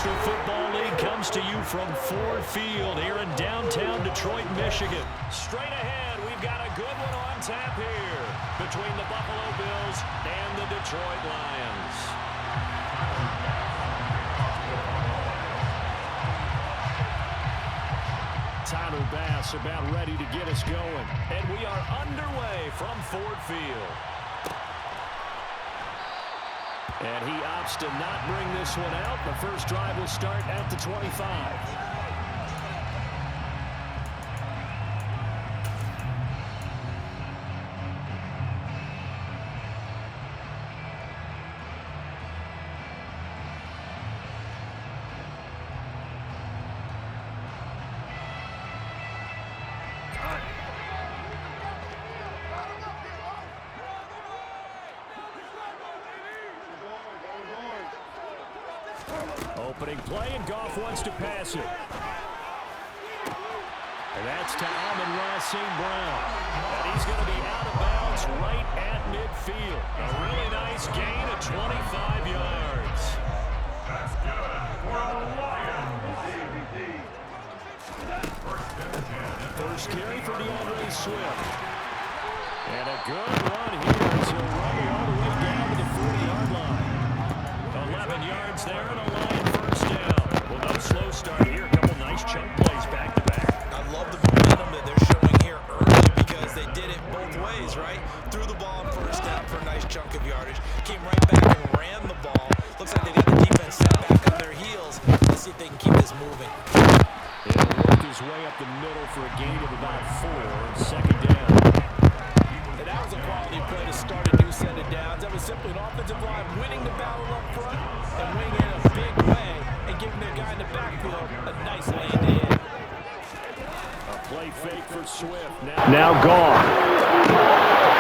National Football League comes to you from Ford Field here in downtown Detroit, Michigan. Straight ahead, we've got a good one on tap here between the Buffalo Bills and the Detroit Lions. Tyler Bass about ready to get us going. And we are underway from Ford Field. And he opts to not bring this one out. The first drive will start at the 25. Opening play, and Goff wants to pass it. And that's to Amon-Ra St. Brown. And he's going to be out of bounds right at midfield. A really nice gain of 25 yards. First carry for DeAndre Swift. And a good run here as he'll run it all the way down to the 40-yard line. 11 yards there and a Lion first down. Well, no slow start here. A couple nice chunk plays back to back. I love the momentum that they're showing here early because they did it both ways, right? Threw the ball on first down for a nice chunk of yardage. Came right back and ran the ball. Looks like they got the defense set back on their heels. Let's see if they can keep this moving. He'll work his way up the middle for a gain of about 4. Second down. And that was a quality play to start a new set of downs. That was simply an offensive line winning the battle up front and winning it in a big way and giving their guy in the backfield a nice lane to hit. A play fake for Swift. Now gone.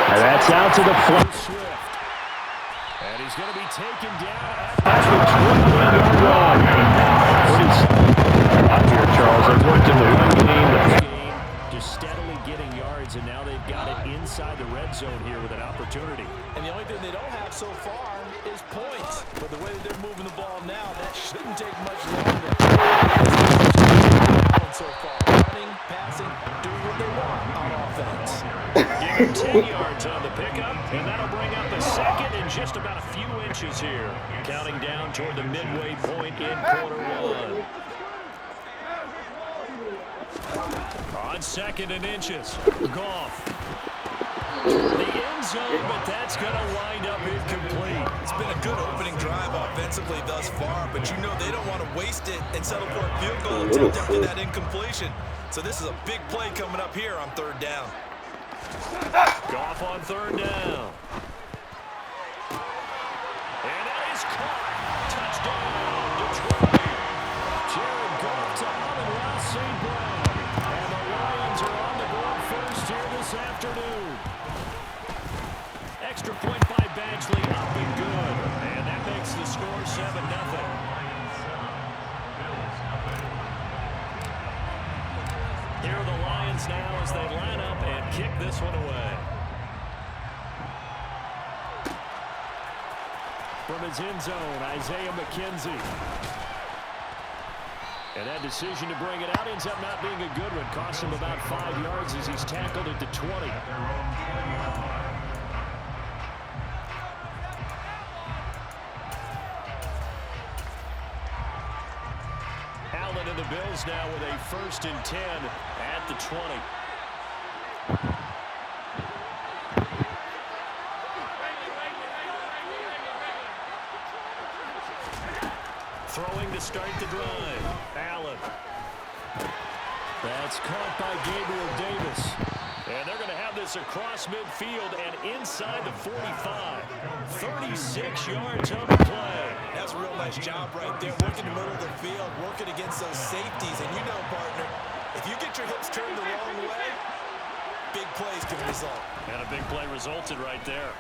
And that's out to the flat. Swift. And he's going to be taken down at the 20-yard line. Out here, Charles. They worked in the run game. Just steadily getting yards, and now they've got it inside the red zone here with an opportunity. And the only thing they don't have so far is points. But the way that they're moving the ball now, that shouldn't take much longer. So far, running, passing, doing what they want on offense. Give him 10 yards on the pickup, and that'll bring up the second in just about a few inches here. Counting down toward the midway point in quarter one. On second and inches, Goff. The end zone, but that's going to wind up incomplete. It's been a good opening drive offensively thus far, but you know they don't want to waste it and settle for a field goal attempt after that incompletion. So this is a big play coming up here on third down. Goff on third down. And that is caught. Touchdown, Detroit. Jared Goff to Amon-Ra St. Brown. And the Lions are on the board first here this afternoon. Extra point by Badgley up and good. And that makes the score 7-0. Here are the Lions now as they line up and kick this one away. From his end zone, Isaiah McKenzie. And that decision to bring it out ends up not being a good one. Cost him about 5 yards as he's tackled at the 20. Allen and the Bills now with a 1st and 10 at the 20. Throwing to start the drive. Allen. That's caught by Gabriel Davis. And they're going to have this across midfield and inside the 45. 36 yards on the play. That's a real nice job right there. Working the middle of the field, working against those safeties. And you know, partner, if you get your hips turned the wrong way, big plays can result. And a big play resulted right there.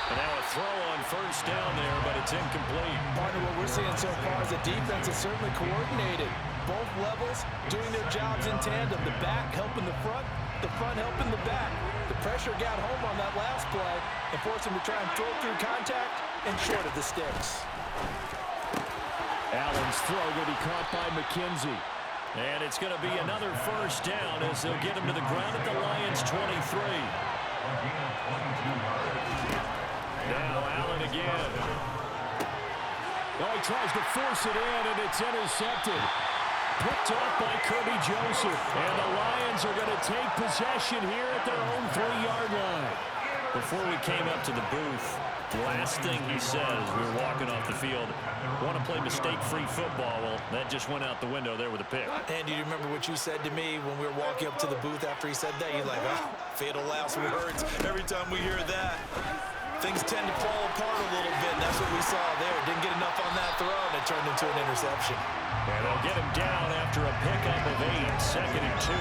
And now a throw on first down there, but it's incomplete. Partner, what we're seeing so far is the defense is certainly coordinated. Both levels doing their jobs in tandem. The back helping the front helping the back. The pressure got home on that last play and forced him to try and throw through contact and short of the sticks. Allen's throw going to be caught by McKenzie. And it's going to be another first down as they'll get him to the ground at the Lions' 23. Now Allen again. Oh, he tries to force it in, and it's intercepted. Picked off by Kirby Joseph. And the Lions are going to take possession here at their own 3-yard line. Before we came up to the booth, the last thing he says, we were walking off the field, want to play mistake-free football. Well, that just went out the window there with a pick. And do you remember what you said to me when we were walking up to the booth after he said that? You're like, oh, fatal last words. Every time we hear that, things tend to fall apart a little bit, and that's what we saw there. Didn't get enough on that throw, and it turned into an interception. And they'll get him down after a pickup of 8, 2nd and 2.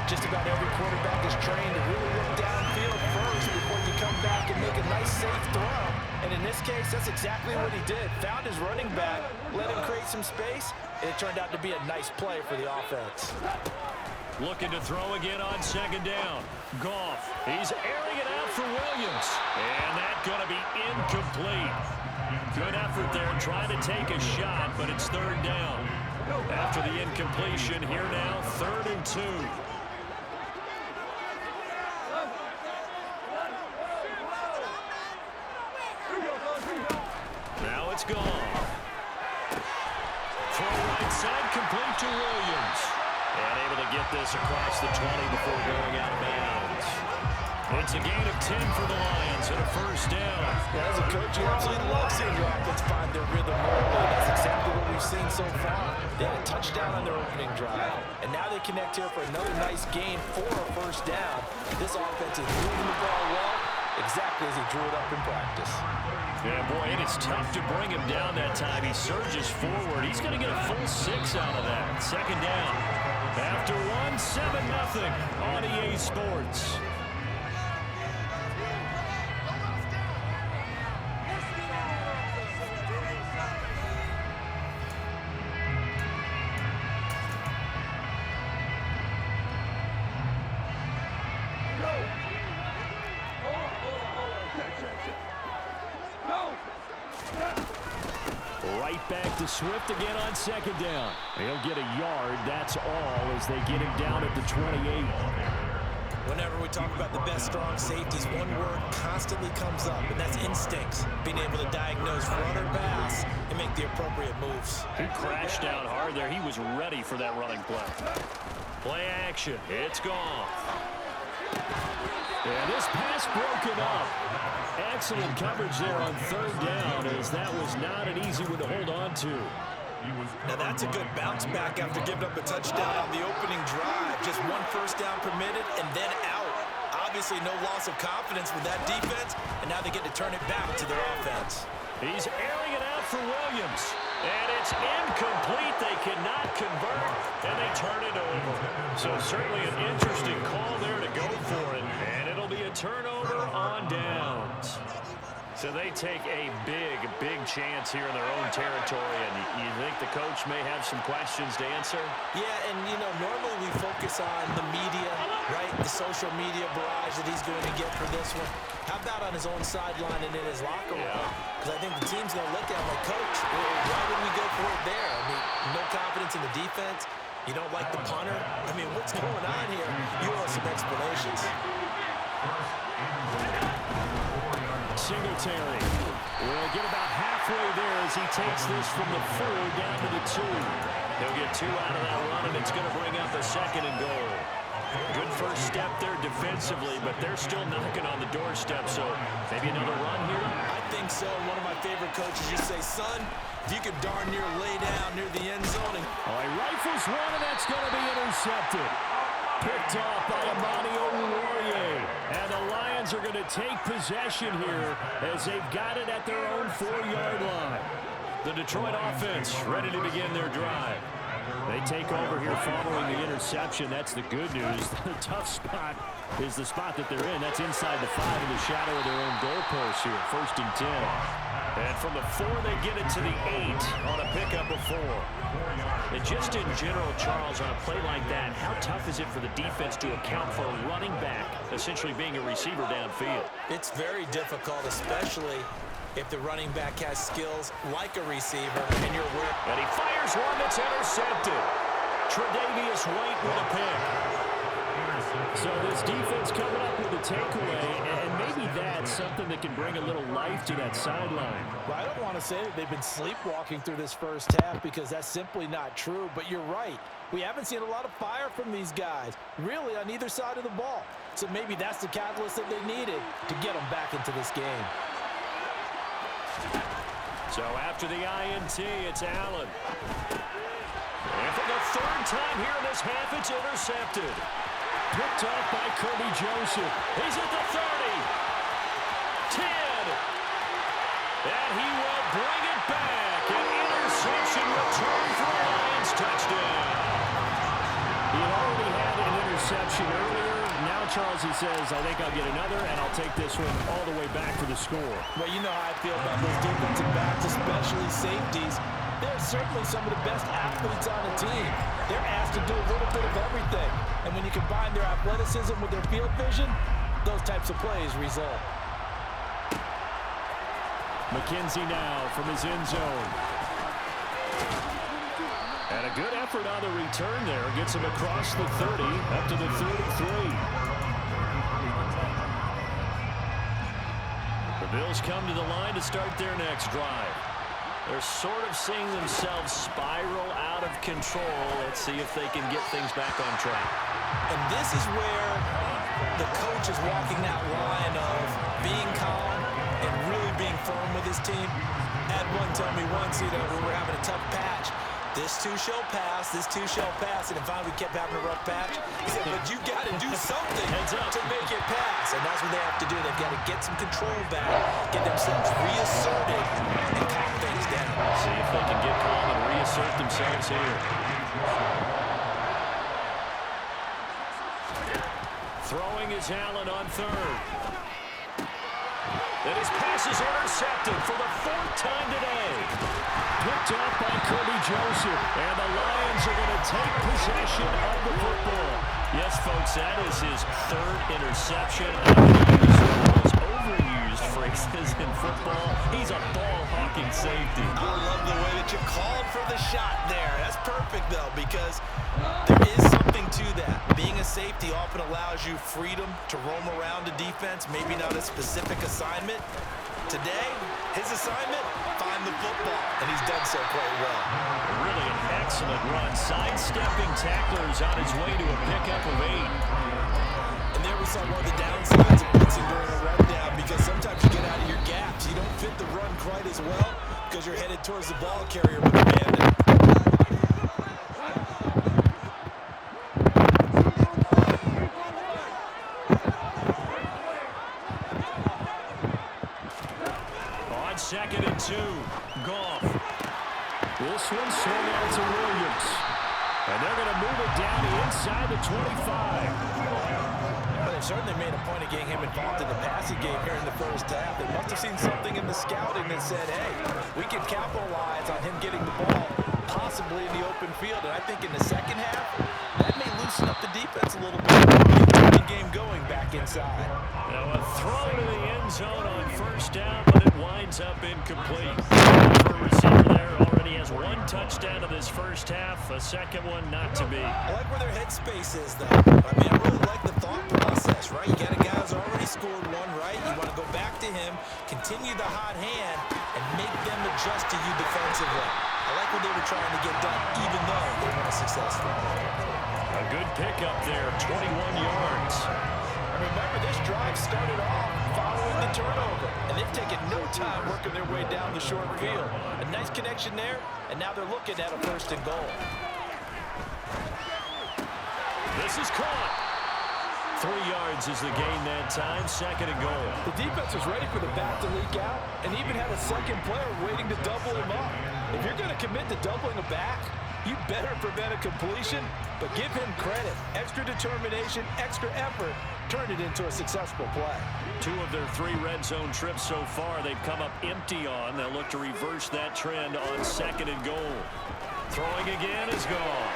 Just about every quarterback is trained to really look downfield first before you come back and make a nice, safe throw. And in this case, that's exactly what he did. Found his running back, let him create some space, and it turned out to be a nice play for the offense. Looking to throw again on 2nd down. Goff, he's airing it out for Williams. And that's going to be incomplete. Good effort there trying to take a shot, but it's 3rd down. After the incompletion, here now, 3rd and 2. Now it's gone. Throw right side, complete to Williams. And able to get this across the 20 before going out of bounds. It's a gain of 10 for the Lions and a first down. Well, as a coach, you absolutely love seeing your offense find their rhythm early. That's exactly what we've seen so far. They had a touchdown on their opening drive, and now they connect here for another nice gain for a first down. This offense is moving the ball well, exactly as he drew it up in practice. Yeah, boy, it is tough to bring him down that time. He surges forward. He's going to get a full 6 out of that. 2nd down. After 1, 7-0 on EA Sports. Back to Swift again on 2nd down. He'll get a yard, that's all, as they get him down at the 28. Whenever we talk about the best strong safeties, one word constantly comes up, and that's instincts. Being able to diagnose run or pass and make the appropriate moves. He crashed down hard there. He was ready for that running play. Play action. It's gone. And this pass broken up. Excellent coverage there on 3rd down, as that was not an easy one to hold on to. Now that's a good bounce back after giving up a touchdown on the opening drive. Just 1 first down permitted and then out. Obviously no loss of confidence with that defense, and now they get to turn it back to their offense. He's airing it out for Williams. And it's incomplete. They cannot convert, and they turn it over. So certainly an interesting call there to go for it. And it'll be a turnover on downs. So they take a big chance here in their own territory. And you think the coach may have some questions to answer? Yeah, and, you know, normally we focus on the media, right? The social media barrage that he's going to get for this one. How about on his own sideline and in his locker room? Because I think the team's going to look at him like, Coach, why would we go for it there? I mean, no confidence in the defense. You don't like the punter. I mean, what's going on here? You want some explanations. Singletary will get about halfway there as he takes this from the 4 down to the 2. He'll get 2 out of that run, and it's going to bring up a 2nd and goal. Good first step there defensively, but they're still knocking on the doorstep, so maybe another run here? I think so. One of my favorite coaches used to say, son, if you could darn near lay down near the end zone. Oh, he rifles one, and that's going to be intercepted. Picked off by Amani Oruwariye. And the Lions are going to take possession here as they've got it at their own 4-yard line. The Detroit offense ready to begin their drive. They take over here following the interception. That's the good news. The tough spot is the spot that they're in. That's inside the 5 in the shadow of their own goalpost here. 1st and 10. And from the 4, they get it to the 8 on a pickup of 4. And just in general, Charles, on a play like that, how tough is it for the defense to account for a running back essentially being a receiver downfield? It's very difficult, especially if the running back has skills like a receiver and you're aware. And he fires one that's intercepted. Tre'Davious White with a pick. So this defense coming up with a takeaway, and maybe that's something that can bring a little life to that sideline. Well, I don't want to say that they've been sleepwalking through this first half because that's simply not true, but you're right. We haven't seen a lot of fire from these guys, really on either side of the ball. So maybe that's the catalyst that they needed to get them back into this game. So after the INT, it's Allen. And for the third time here in this half, it's intercepted. Picked off by Kirby Joseph. He's at the 30. 10. And he will bring it back. An interception return for a Lions touchdown. He had already had an interception earlier. Now, Charles, he says, I think I'll get another, and I'll take this one all the way back for the score. Well, you know how I feel about those defensive backs, especially safeties. They're certainly some of the best athletes on the team. They're asked to do a little bit of everything. And when you combine their athleticism with their field vision, those types of plays result. McKenzie now from his end zone. And a good effort on the return there. Gets him across the 30, up to the 33. The Bills come to the line to start their next drive. They're sort of seeing themselves spiral out of control. Let's see if they can get things back on track. And this is where the coach is walking that line of being calm and really being firm with his team. Had one tell me once, we were having a tough patch. This too shall pass, this too shall pass. And finally we kept having a rough patch. He said, but you got to do something to make it pass. And that's what they have to do. They've got to get some control back, get themselves reasserted, and calm things down. See if they can get calm and reassert themselves here. Throwing is Allen on third. And his pass is intercepted for the fourth time today. Picked off by Kirby Joseph. And the Lions are going to take possession of the football. Yes, folks, that is his third interception. I'm going to use one of those overused phrases in football. He's a ball-hawking safety. I love the way that you called for the shot there. That's perfect, though, because there is something to that. Being a safety often allows you freedom to roam around a defense, maybe not a specific assignment. Today, his assignment, find the football, and he's done so quite well. Really an excellent run, sidestepping tacklers on his way to a pickup of 8. And there we saw one of the downsides of blitzing during a rundown, because sometimes you get out of your gaps. You don't fit the run quite as well because you're headed towards the ball carrier with a bandit. Second and 2. Goff. This one swung out to Williams. And they're going to move it down to inside the 25. Well, they've certainly made a point of getting him involved in the passing game here in the first half. They must have seen something in the scouting that said, hey, we can capitalize on him getting the ball possibly in the open field. And I think in the second half, that may loosen up the defense a little bit. Get the game going back inside. Now a throw to the end zone on first down, but it winds up incomplete. For a receiver there, already has one touchdown of this first half, a second one not to be. I like where their headspace is, though. I mean, I really like the thought process, right? You got a guy who's already scored one, right? You want to go back to him, continue the hot hand, and make them adjust to you defensively. I like what they were trying to get done, even though they weren't successful. A good pickup there, 21 yards. And remember, this drive started off following the turnover, and they've taken no time working their way down the short field. A nice connection there, and now they're looking at a first and goal. This is caught. 3 yards is the gain that time, second and goal. The defense was ready for the back to leak out, and even had a second player waiting to double him up. If you're going to commit to doubling a back, you better prevent a completion, but give him credit. Extra determination, extra effort, turned it into a successful play. 2 of their 3 red zone trips so far, they've come up empty on. They'll look to reverse that trend on second and goal. Throwing again is gone.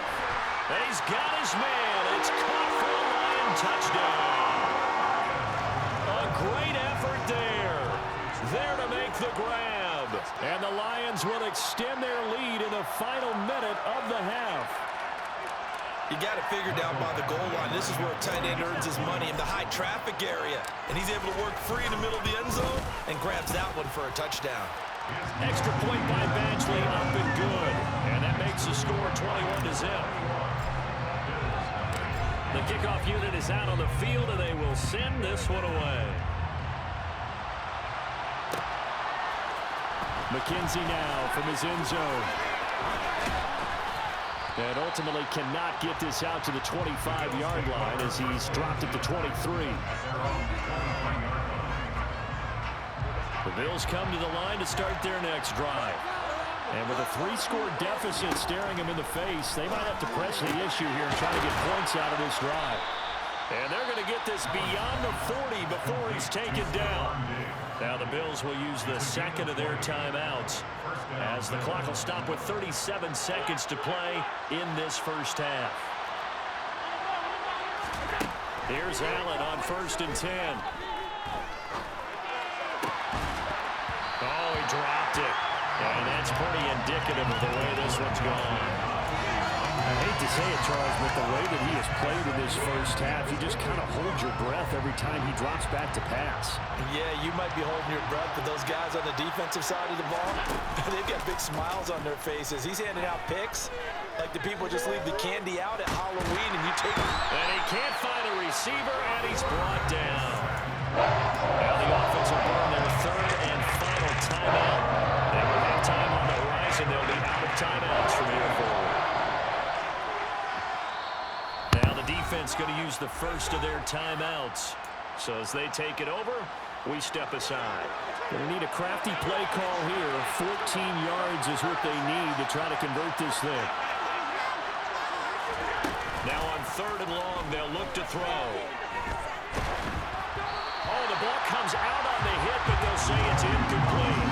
And he's got his man. It's caught for a Lion touchdown. A great effort there. There to make the grab. And the Lions will extend their lead in the final minute of the half. You got it figured down by the goal line. This is where a tight end earns his money in the high traffic area. And he's able to work free in the middle of the end zone and grabs that one for a touchdown. Extra point by Badgley, up and good. And that makes the score 21-0. The kickoff unit is out on the field, and they will send this one away. McKenzie now from his end zone. And ultimately cannot get this out to the 25-yard line as he's dropped at the 23. The Bills come to the line to start their next drive. And with a 3-score deficit staring him in the face, they might have to press the issue here and try to get points out of this drive. And they're going to get this beyond the 40 before he's taken down. Now the Bills will use the second of their timeouts as the clock will stop with 37 seconds to play in this first half. Here's Allen on 1st and 10. Oh, he dropped it. And that's pretty indicative of the way this one's gone. I hate to say it, Charles, but the way that he has played in this first half, you just kind of hold your breath every time he drops back to pass. Yeah, you might be holding your breath, but those guys on the defensive side of the ball, they've got big smiles on their faces. He's handing out picks like the people just leave the candy out at Halloween, and you take it. And he can't find a receiver, and he's brought down. Now the offense will burn their third and final timeout. And with that time on the horizon, they'll be out of timeouts from here forward. Defense going to use the first of their timeouts. So as they take it over, we step aside. Going to need a crafty play call here. 14 yards is what they need to try to convert this thing. Now on 3rd and long, they'll look to throw. Oh, the ball comes out on the hit, but they'll say it's incomplete.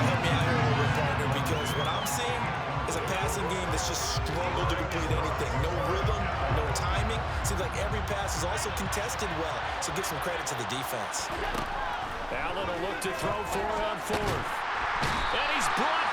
Help me out here a little bit, partner, because what I'm seeing is a passing game that's just struggled to complete anything. No rhythm, no timing. Seems like every pass is also contested well, so give some credit to the defense. Allen will look to throw for it on 4th. And he's brought